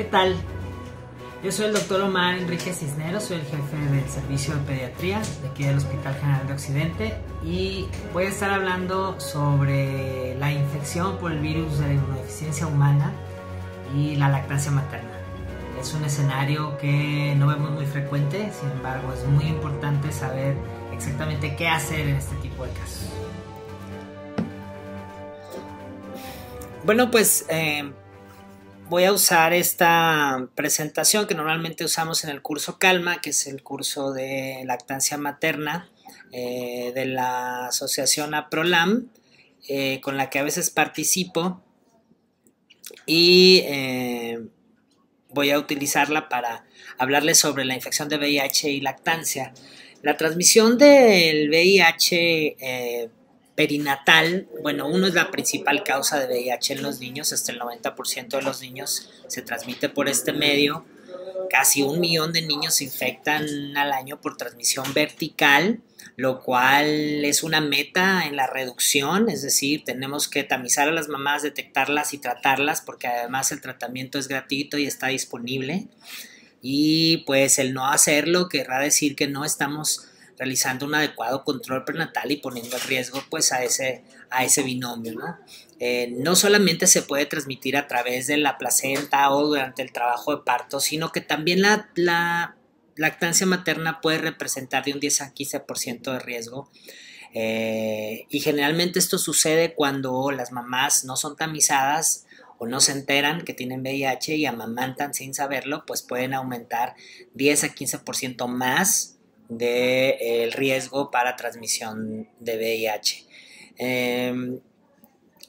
tal? Yo soy el doctor Omar Enrique Cisneros, soy el jefe del servicio de pediatría de aquí del Hospital General de Occidente y voy a estar hablando sobre la infección por el virus de la inmunodeficiencia humana y la lactancia materna. Es un escenario que no vemos muy frecuente, sin embargo es muy importante saber exactamente qué hacer en este tipo de casos. Bueno, pues voy a usar esta presentación que normalmente usamos en el curso Calma, que es el curso de lactancia materna de la asociación APROLAM, con la que a veces participo y voy a utilizarla para hablarles sobre la infección de VIH y lactancia. La transmisión del VIH perinatal, bueno, uno es la principal causa de VIH en los niños, hasta el 90% de los niños se transmite por este medio, casi 1 millón de niños se infectan al año por transmisión vertical, lo cual es una meta en la reducción, es decir, tenemos que tamizar a las mamás, detectarlas y tratarlas, porque además el tratamiento es gratuito y está disponible, y pues el no hacerlo querrá decir que no estamos realizando un adecuado control prenatal y poniendo en riesgo pues a ese binomio, ¿no? No solamente se puede transmitir a través de la placenta o durante el trabajo de parto, sino que también la lactancia materna puede representar de un 10 a 15% de riesgo. Y generalmente esto sucede cuando las mamás no son tamizadas o no se enteran que tienen VIH y amamantan sin saberlo, pues pueden aumentar 10 a 15% más del riesgo para transmisión de VIH.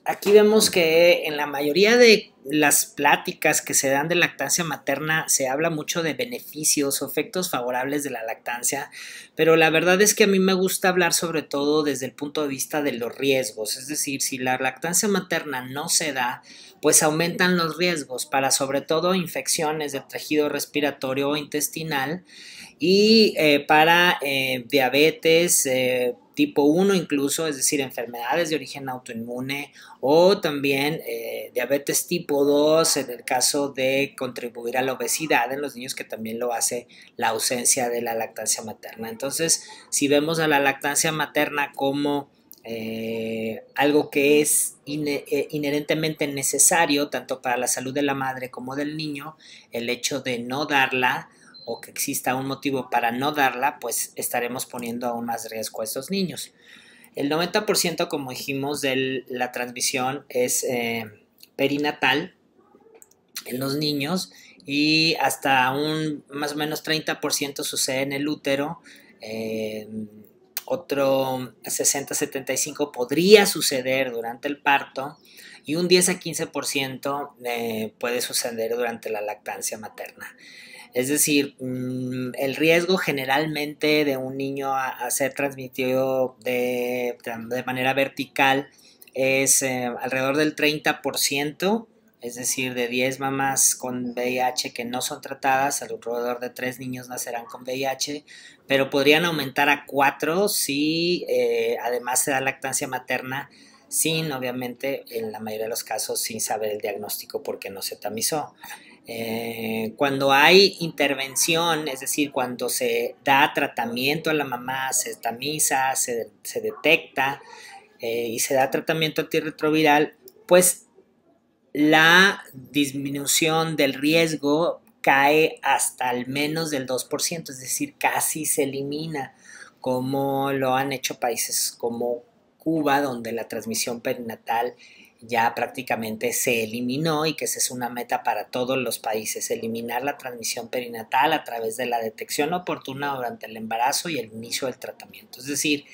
Aquí vemos que en la mayoría de las pláticas que se dan de lactancia materna se habla mucho de beneficios o efectos favorables de la lactancia, pero la verdad es que a mí me gusta hablar sobre todo desde el punto de vista de los riesgos, es decir, si la lactancia materna no se da, pues aumentan los riesgos para sobre todo infecciones del tejido respiratorio o intestinal y para diabetes tipo 1 incluso, es decir, enfermedades de origen autoinmune o también diabetes tipo 2 en el caso de contribuir a la obesidad en los niños, que también lo hace la ausencia de la lactancia materna. Entonces, si vemos a la lactancia materna como algo que es inherentemente necesario tanto para la salud de la madre como del niño, el hecho de no darla o que exista un motivo para no darla, pues estaremos poniendo aún más riesgo a estos niños. El 90%, como dijimos, de la transmisión es perinatal en los niños y hasta un más o menos 30% sucede en el útero, otro 60-75% podría suceder durante el parto y un 10 a 15% puede suceder durante la lactancia materna. Es decir, el riesgo generalmente de un niño a ser transmitido de manera vertical es alrededor del 30%, es decir, de 10 mamás con VIH que no son tratadas, alrededor de 3 niños nacerán con VIH, pero podrían aumentar a 4 si además se da lactancia materna sin, obviamente, en la mayoría de los casos, sin saber el diagnóstico porque no se tamizó. Cuando hay intervención, es decir, cuando se da tratamiento a la mamá, se tamiza, se detecta y se da tratamiento antirretroviral, pues la disminución del riesgo cae hasta al menos del 2%, es decir, casi se elimina, como lo han hecho países como Cuba, donde la transmisión perinatal ya prácticamente se eliminó y que esa es una meta para todos los países, eliminar la transmisión perinatal a través de la detección oportuna durante el embarazo y el inicio del tratamiento. Es decir,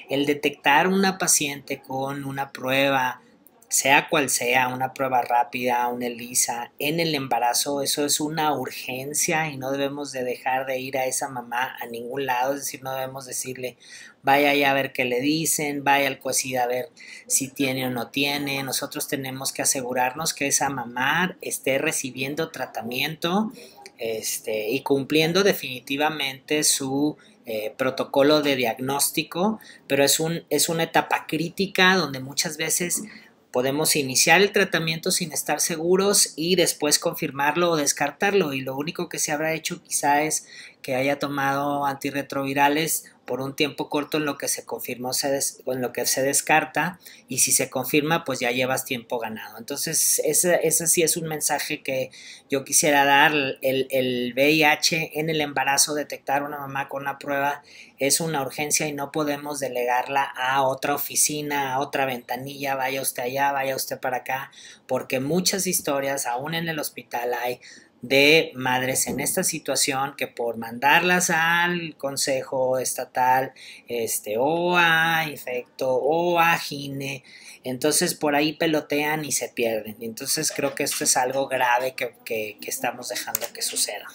el detectar una paciente con una prueba, sea cual sea, una prueba rápida, una ELISA, en el embarazo, eso es una urgencia y no debemos de dejar de ir a esa mamá a ningún lado, es decir, no debemos decirle, vaya ya a ver qué le dicen, vaya al COECID a ver si tiene o no tiene. Nosotros tenemos que asegurarnos que esa mamá esté recibiendo tratamiento y cumpliendo definitivamente su protocolo de diagnóstico, pero es una etapa crítica donde muchas veces podemos iniciar el tratamiento sin estar seguros y después confirmarlo o descartarlo, y lo único que se habrá hecho quizá es que haya tomado antirretrovirales por un tiempo corto en lo que se confirmó, en lo que se descarta, y si se confirma pues ya llevas tiempo ganado. Entonces ese sí es un mensaje que yo quisiera dar. El VIH en el embarazo, detectar una mamá con una prueba es una urgencia y no podemos delegarla a otra oficina, a otra ventanilla, vaya usted allá, vaya usted para acá, porque muchas historias, aún en el hospital, hay de madres en esta situación que por mandarlas al Consejo Estatal, o a Infecto o a Gine, entonces por ahí pelotean y se pierden. Entonces creo que esto es algo grave que estamos dejando que suceda.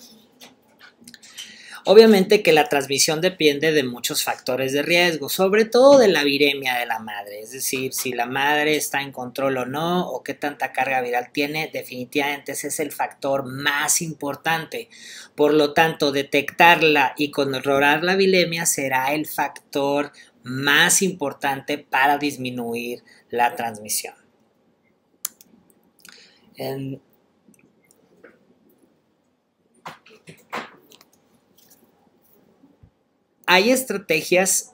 Obviamente que la transmisión depende de muchos factores de riesgo, sobre todo de la viremia de la madre, es decir, si la madre está en control o no, o qué tanta carga viral tiene. Definitivamente ese es el factor más importante. Por lo tanto, detectarla y controlar la viremia será el factor más importante para disminuir la transmisión. Hay estrategias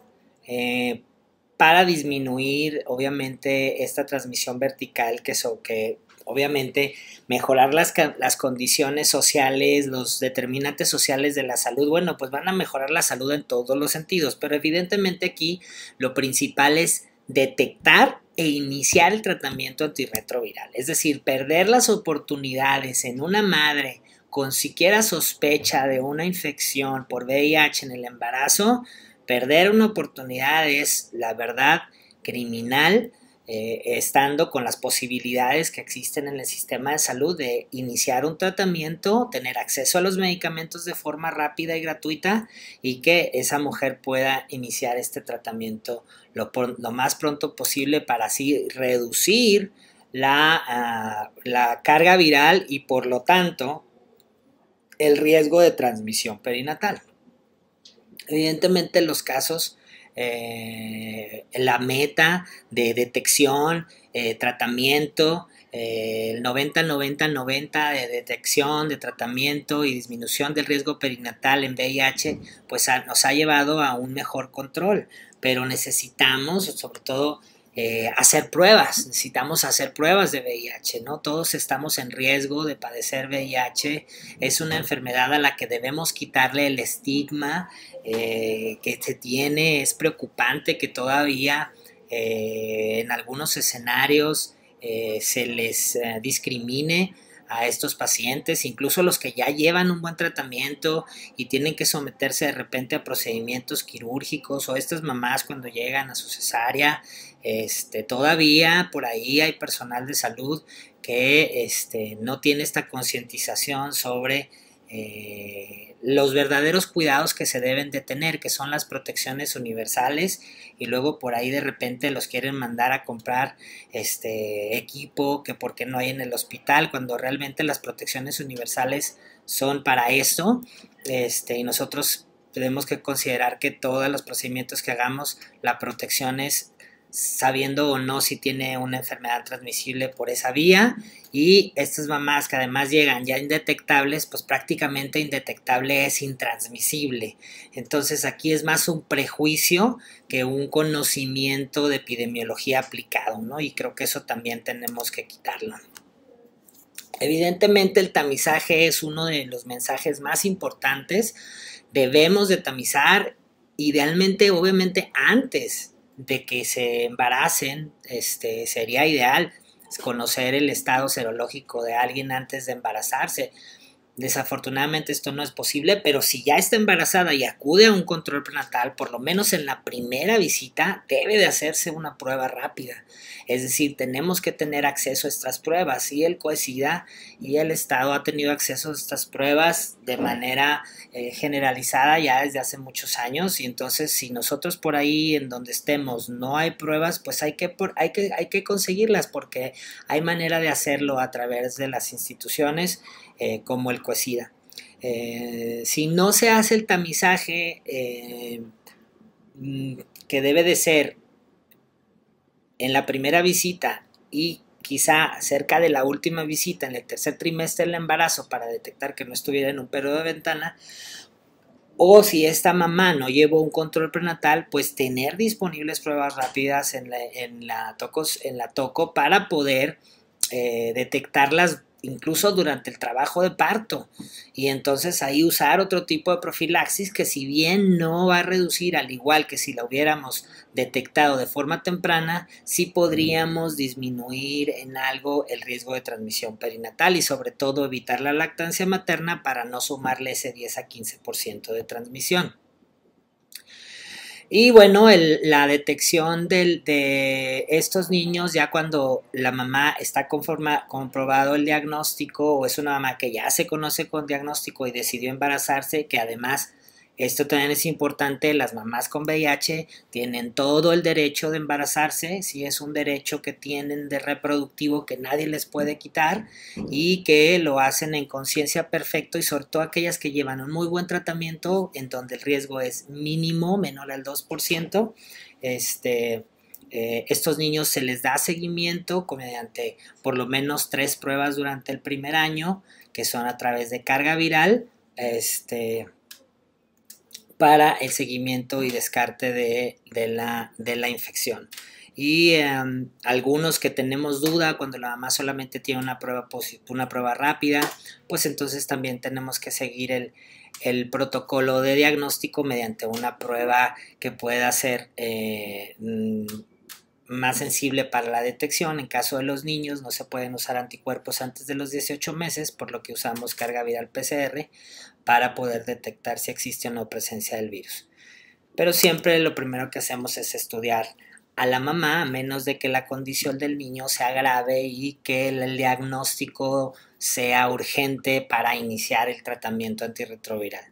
para disminuir, obviamente, esta transmisión vertical, que obviamente mejorar las condiciones sociales, los determinantes sociales de la salud. Bueno, pues van a mejorar la salud en todos los sentidos, pero evidentemente aquí lo principal es detectar e iniciar el tratamiento antirretroviral, es decir, perder las oportunidades en una madre con siquiera sospecha de una infección por VIH en el embarazo. Perder una oportunidad es, la verdad, criminal, estando con las posibilidades que existen en el sistema de salud de iniciar un tratamiento, tener acceso a los medicamentos de forma rápida y gratuita, y que esa mujer pueda iniciar este tratamiento lo más pronto posible para así reducir la carga viral y por lo tanto el riesgo de transmisión perinatal. Evidentemente los casos, la meta de detección, tratamiento, el 90-90-90 de detección, de tratamiento y disminución del riesgo perinatal en VIH, pues nos ha llevado a un mejor control, pero necesitamos sobre todo hacer pruebas, necesitamos hacer pruebas de VIH, ¿no? Todos estamos en riesgo de padecer VIH, es una enfermedad a la que debemos quitarle el estigma que se tiene. Es preocupante que todavía en algunos escenarios se les discrimine a estos pacientes, incluso los que ya llevan un buen tratamiento y tienen que someterse de repente a procedimientos quirúrgicos, o estas mamás cuando llegan a su cesárea, todavía por ahí hay personal de salud que no tiene esta concientización sobre los verdaderos cuidados que se deben de tener, que son las protecciones universales, y luego por ahí de repente los quieren mandar a comprar equipo que porque no hay en el hospital, cuando realmente las protecciones universales son para eso, y nosotros tenemos que considerar que todos los procedimientos que hagamos, la protección es sabiendo o no si tiene una enfermedad transmisible por esa vía. Y estas mamás que además llegan ya indetectables, pues prácticamente indetectable es intransmisible. Entonces aquí es más un prejuicio que un conocimiento de epidemiología aplicado, ¿no? Y creo que eso también tenemos que quitarlo. Evidentemente el tamizaje es uno de los mensajes más importantes. Debemos de tamizar, idealmente, obviamente antes de que se embaracen, sería ideal conocer el estado serológico de alguien antes de embarazarse. Desafortunadamente esto no es posible, pero si ya está embarazada y acude a un control prenatal, por lo menos en la primera visita debe de hacerse una prueba rápida. Es decir, tenemos que tener acceso a estas pruebas, y el COESIDA y el Estado ha tenido acceso a estas pruebas de manera generalizada ya desde hace muchos años, y entonces si nosotros por ahí en donde estemos no hay pruebas, pues hay que conseguirlas, porque hay manera de hacerlo a través de las instituciones como el COESIDA. Si no se hace el tamizaje que debe de ser en la primera visita y quizá cerca de la última visita en el tercer trimestre del embarazo para detectar que no estuviera en un periodo de ventana, o si esta mamá no llevó un control prenatal, pues tener disponibles pruebas rápidas en la toco para poder detectarlas incluso durante el trabajo de parto, y entonces ahí usar otro tipo de profilaxis que, si bien no va a reducir al igual que si la hubiéramos detectado de forma temprana, sí podríamos disminuir en algo el riesgo de transmisión perinatal y sobre todo evitar la lactancia materna para no sumarle ese 10 a 15% de transmisión. Y bueno, la detección de estos niños ya cuando la mamá está comprobado el diagnóstico, o es una mamá que ya se conoce con diagnóstico y decidió embarazarse, que además esto también es importante, las mamás con VIH tienen todo el derecho de embarazarse, si es un derecho que tienen de reproductivo que nadie les puede quitar, y que lo hacen en conciencia perfecto, y sobre todo aquellas que llevan un muy buen tratamiento en donde el riesgo es mínimo, menor al 2%. Estos niños se les da seguimiento mediante por lo menos 3 pruebas durante el primer año, que son a través de carga viral, para el seguimiento y descarte de la infección. Y algunos que tenemos duda cuando la mamá solamente tiene una prueba rápida, pues entonces también tenemos que seguir el protocolo de diagnóstico mediante una prueba que pueda ser más sensible para la detección. En caso de los niños no se pueden usar anticuerpos antes de los 18 meses, por lo que usamos carga viral PCR para poder detectar si existe o no presencia del virus. Pero siempre lo primero que hacemos es estudiar a la mamá, a menos de que la condición del niño sea grave y que el diagnóstico sea urgente para iniciar el tratamiento antirretroviral.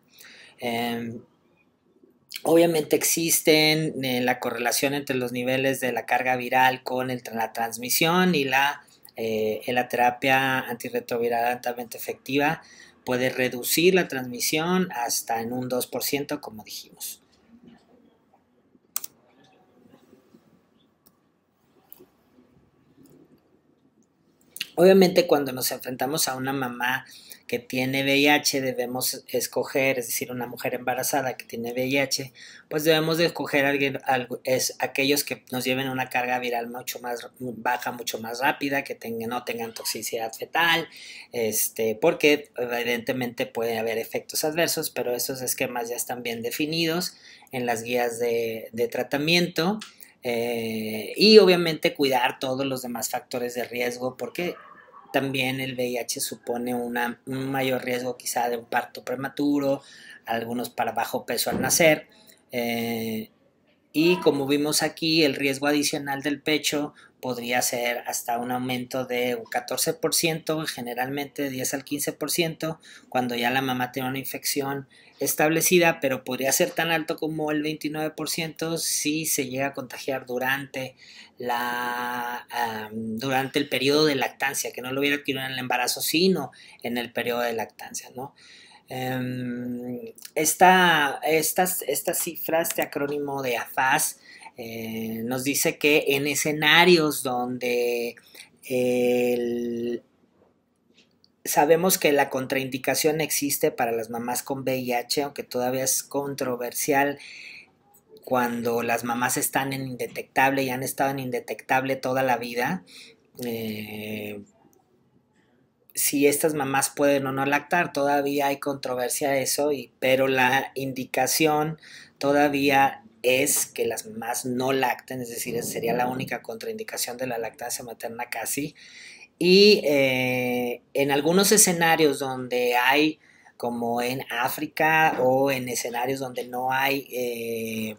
Obviamente existen la correlación entre los niveles de la carga viral con la transmisión, y la terapia antirretroviral altamente efectiva puede reducir la transmisión hasta en un 2%, como dijimos. Obviamente cuando nos enfrentamos a una mamá que tiene VIH debemos escoger, es decir, una mujer embarazada que tiene VIH, pues debemos de escoger aquellos que nos lleven una carga viral mucho más baja, mucho más rápida, que no tengan toxicidad fetal, porque evidentemente puede haber efectos adversos, pero esos esquemas ya están bien definidos en las guías de tratamiento. Y obviamente cuidar todos los demás factores de riesgo, porque también el VIH supone un mayor riesgo quizá de un parto prematuro, algunos para bajo peso al nacer, y como vimos aquí, el riesgo adicional del pecho podría ser hasta un aumento de un 14%, generalmente 10 al 15%, cuando ya la mamá tiene una infección establecida, pero podría ser tan alto como el 29% si se llega a contagiar durante el periodo de lactancia, que no lo hubiera adquirido en el embarazo, sino en el periodo de lactancia, ¿no? Estas cifras de acrónimo de AFAS nos dice que en escenarios donde sabemos que la contraindicación existe para las mamás con VIH, aunque todavía es controversial cuando las mamás están en indetectable y han estado en indetectable toda la vida. Si estas mamás pueden o no lactar, todavía hay controversia de eso, pero la indicación todavía es que las mamás no lacten, es decir, sería la única contraindicación de la lactancia materna casi. Y en algunos escenarios donde hay, como en África, o en escenarios donde no hay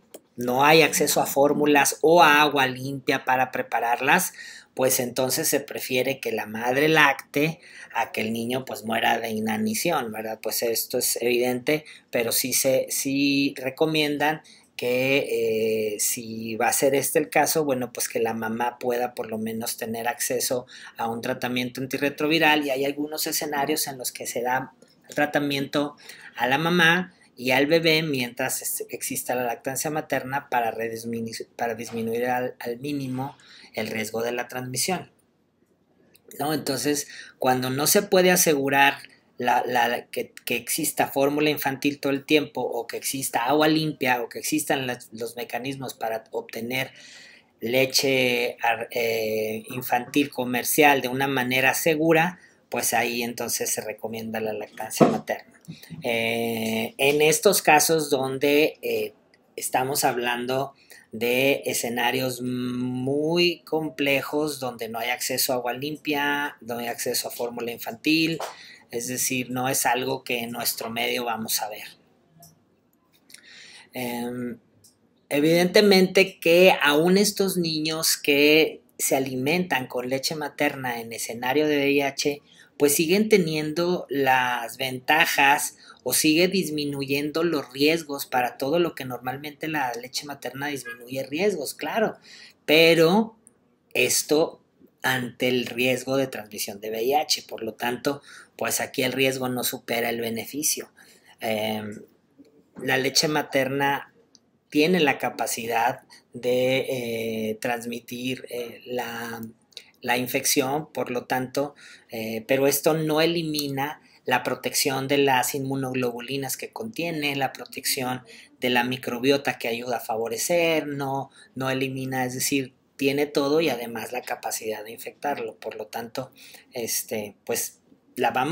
acceso a fórmulas o a agua limpia para prepararlas, pues entonces se prefiere que la madre lacte a que el niño pues muera de inanición, ¿verdad? Pues esto es evidente, pero sí recomiendan que si va a ser este el caso, bueno, pues que la mamá pueda por lo menos tener acceso a un tratamiento antirretroviral, y hay algunos escenarios en los que se da tratamiento a la mamá y al bebé mientras exista la lactancia materna para disminuir al mínimo el riesgo de la transmisión. ¿no? Entonces, cuando no se puede asegurar que exista fórmula infantil todo el tiempo, o que exista agua limpia, o que existan los mecanismos para obtener leche infantil comercial de una manera segura, pues ahí entonces se recomienda la lactancia materna. En estos casos donde estamos hablando de escenarios muy complejos, donde no hay acceso a agua limpia, no hay acceso a fórmula infantil, es decir, no es algo que en nuestro medio vamos a ver. Evidentemente que aún estos niños que se alimentan con leche materna en escenario de VIH, pues siguen teniendo las ventajas o sigue disminuyendo los riesgos para todo lo que normalmente la leche materna disminuye riesgos, claro, pero esto ante el riesgo de transmisión de VIH, por lo tanto, pues aquí el riesgo no supera el beneficio. La leche materna tiene la capacidad de transmitir la infección, por lo tanto, pero esto no elimina la protección de las inmunoglobulinas que contiene, la protección de la microbiota que ayuda a favorecer, no elimina, es decir, tiene todo y además la capacidad de infectarlo, por lo tanto, pues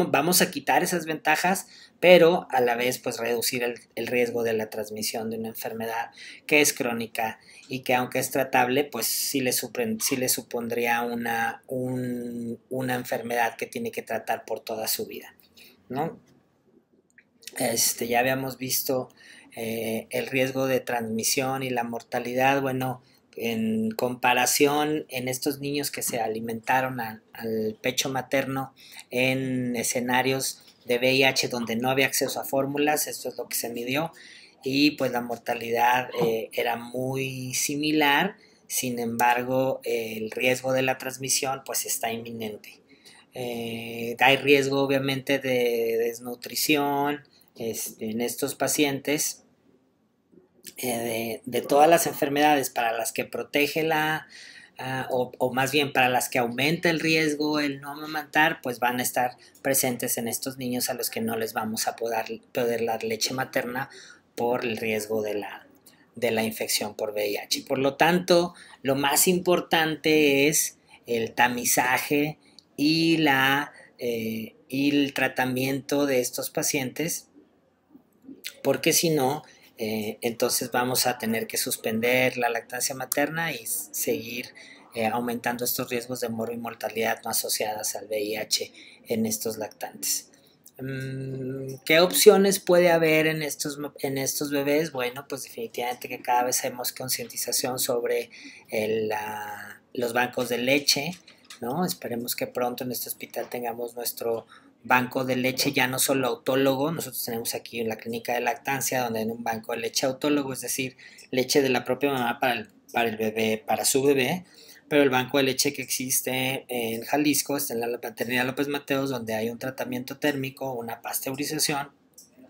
vamos a quitar esas ventajas, pero a la vez pues reducir el riesgo de la transmisión de una enfermedad que es crónica y que aunque es tratable, pues sí le supondría una enfermedad que tiene que tratar por toda su vida, ¿no? Ya habíamos visto el riesgo de transmisión y la mortalidad, bueno, en comparación en estos niños que se alimentaron al pecho materno en escenarios de VIH donde no había acceso a fórmulas, esto es lo que se midió, y pues la mortalidad era muy similar, sin embargo el riesgo de la transmisión pues está inminente. Hay riesgo obviamente de desnutrición en estos pacientes, de todas las enfermedades para las que protege o más bien para las que aumenta el riesgo el no amamantar, pues van a estar presentes en estos niños a los que no les vamos a poder dar leche materna por el riesgo de la infección por VIH. Por lo tanto, lo más importante es el tamizaje y y el tratamiento de estos pacientes, porque si no, entonces vamos a tener que suspender la lactancia materna y seguir aumentando estos riesgos de morbo y mortalidad no asociadas al VIH en estos lactantes. ¿Qué opciones puede haber en estos bebés? Bueno, pues definitivamente que cada vez hay más concientización sobre los bancos de leche, ¿no? Esperemos que pronto en este hospital tengamos nuestro banco de leche ya no solo autólogo. Nosotros tenemos aquí en la clínica de lactancia donde en un banco de leche autólogo, es decir, leche de la propia mamá para el bebé, para su bebé, pero el banco de leche que existe en Jalisco está en la maternidad López Mateos, donde hay un tratamiento térmico, una pasteurización,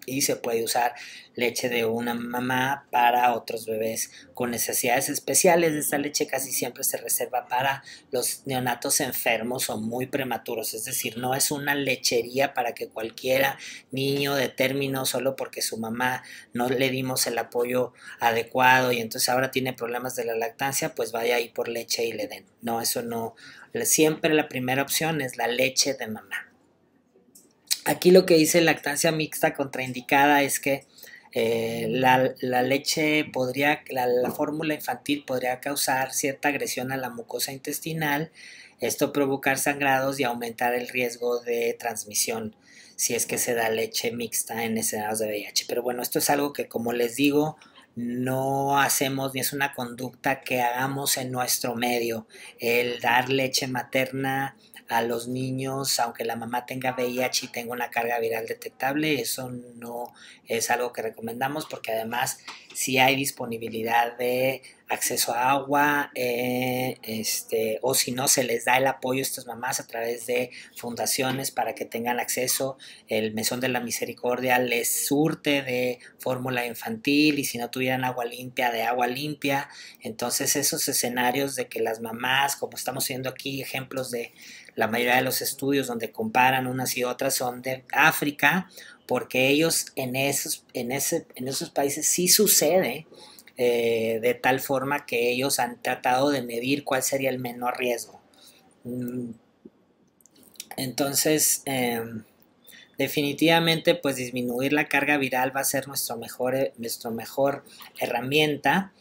y se puede usar leche de una mamá para otros bebés con necesidades especiales. Esta leche casi siempre se reserva para los neonatos enfermos o muy prematuros, es decir, no es una lechería para que cualquiera niño de término, solo porque su mamá no le dimos el apoyo adecuado y entonces ahora tiene problemas de la lactancia, pues vaya ahí por leche y le den. No, eso no. Siempre la primera opción es la leche de mamá. Aquí lo que dice lactancia mixta contraindicada es que la leche podría, la fórmula infantil podría causar cierta agresión a la mucosa intestinal, esto provocar sangrados y aumentar el riesgo de transmisión si es que se da leche mixta en escenarios de VIH. Pero bueno, esto es algo que, como les digo, no hacemos ni es una conducta que hagamos en nuestro medio. El dar leche materna a los niños, aunque la mamá tenga VIH y tenga una carga viral detectable, eso no es algo que recomendamos, porque además si hay disponibilidad de acceso a agua, o si no se les da el apoyo a estas mamás a través de fundaciones para que tengan acceso. El Mesón de la Misericordia les surte de fórmula infantil, y si no tuvieran agua limpia, de agua limpia. Entonces esos escenarios de que las mamás, como estamos viendo aquí ejemplos de La mayoría de los estudios donde comparan unas y otras son de África, porque ellos en esos países sí sucede de tal forma que ellos han tratado de medir cuál sería el menor riesgo. Entonces, definitivamente, pues disminuir la carga viral va a ser nuestra mejor herramienta.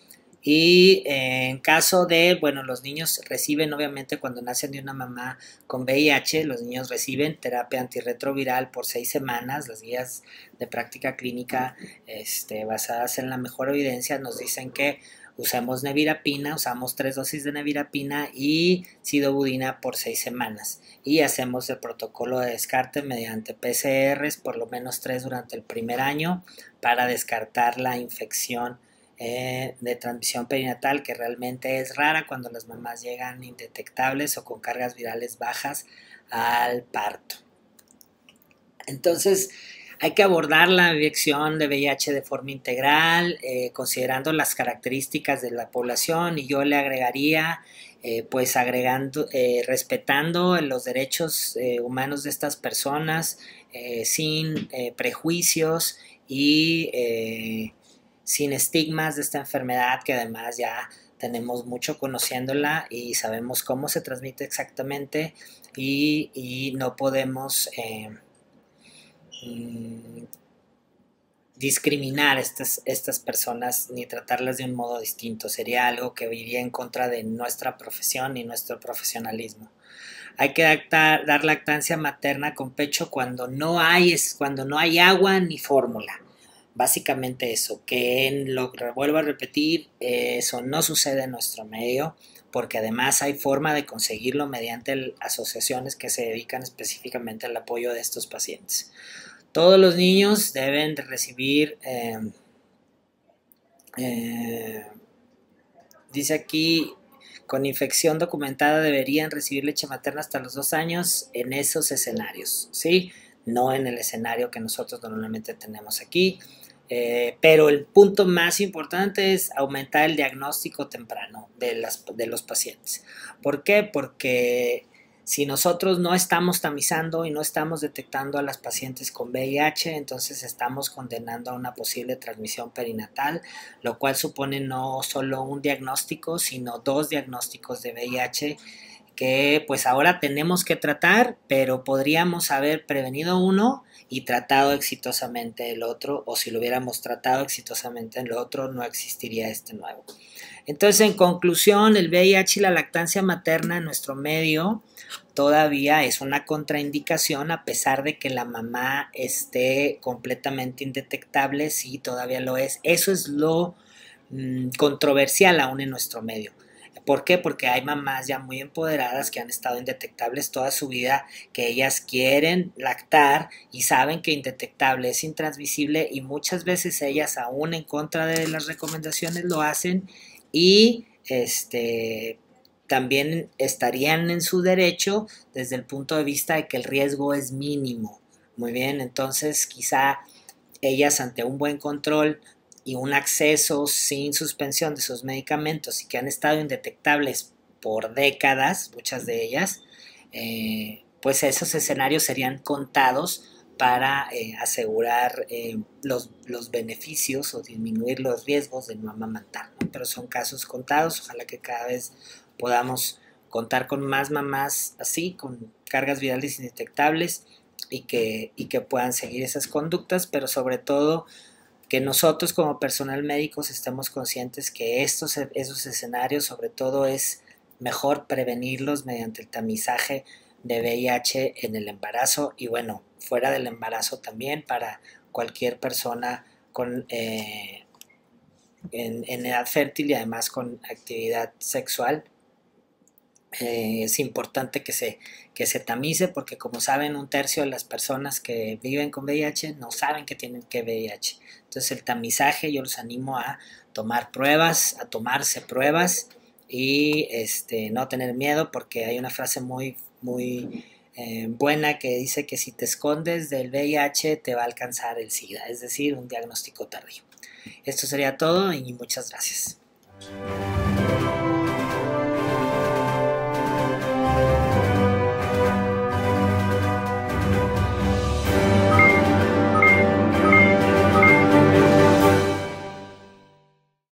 Y en caso de, bueno, los niños reciben, obviamente, cuando nacen de una mamá con VIH, los niños reciben terapia antirretroviral por 6 semanas. Las guías de práctica clínica basadas en la mejor evidencia nos dicen que usamos nevirapina, usamos 3 dosis de nevirapina y sidobudina por 6 semanas. Y hacemos el protocolo de descarte mediante PCRs, por lo menos 3 durante el primer año, para descartar la infección de transmisión perinatal, que realmente es rara cuando las mamás llegan indetectables o con cargas virales bajas al parto. Entonces, hay que abordar la infección de VIH de forma integral, considerando las características de la población, y yo le agregaría, respetando los derechos humanos de estas personas, sin prejuicios y sin estigmas de esta enfermedad, que además ya tenemos mucho conociéndola y sabemos cómo se transmite exactamente, y no podemos discriminar a estas personas ni tratarlas de un modo distinto. Sería algo que iría en contra de nuestra profesión y nuestro profesionalismo. Hay que dar lactancia materna con pecho cuando no hay agua ni fórmula. Básicamente eso, lo vuelvo a repetir, eso no sucede en nuestro medio, porque además hay forma de conseguirlo mediante asociaciones que se dedican específicamente al apoyo de estos pacientes. Todos los niños deben de recibir, dice aquí, con infección documentada deberían recibir leche materna hasta los 2 años en esos escenarios, ¿sí? No en el escenario que nosotros normalmente tenemos aquí. Pero el punto más importante es aumentar el diagnóstico temprano de los pacientes. ¿Por qué? Porque si nosotros no estamos tamizando y no estamos detectando a las pacientes con VIH, entonces estamos condenando a una posible transmisión perinatal, lo cual supone no solo un diagnóstico, sino 2 diagnósticos de VIH que pues ahora tenemos que tratar, pero podríamos haber prevenido uno y tratado exitosamente el otro, o si lo hubiéramos tratado exitosamente el otro, no existiría este nuevo. Entonces, en conclusión, el VIH y la lactancia materna en nuestro medio todavía es una contraindicación, a pesar de que la mamá esté completamente indetectable, sí, todavía lo es. Eso es lo controversial aún en nuestro medio. ¿Por qué? Porque hay mamás ya muy empoderadas que han estado indetectables toda su vida, que ellas quieren lactar y saben que indetectable es intransmisible, y muchas veces ellas, aún en contra de las recomendaciones, lo hacen, y también estarían en su derecho desde el punto de vista de que el riesgo es mínimo. Muy bien, entonces quizá ellas, ante un buen control y un acceso sin suspensión de sus medicamentos, y que han estado indetectables por décadas, muchas de ellas, pues esos escenarios serían contados para asegurar los beneficios o disminuir los riesgos de no amamantar, ¿no? Pero son casos contados. Ojalá que cada vez podamos contar con más mamás así, con cargas virales indetectables, y que puedan seguir esas conductas, pero sobre todo que nosotros como personal médico estemos conscientes que esos escenarios, sobre todo, es mejor prevenirlos mediante el tamizaje de VIH en el embarazo, y bueno, fuera del embarazo también, para cualquier persona en edad fértil y además con actividad sexual. Es importante que se tamice, porque, como saben, 1/3 de las personas que viven con VIH no saben que tienen VIH. Entonces, el tamizaje, yo los animo a tomar pruebas, a tomarse pruebas, y no tener miedo, porque hay una frase muy, muy buena que dice que si te escondes del VIH te va a alcanzar el SIDA, es decir, un diagnóstico tardío. Esto sería todo y muchas gracias.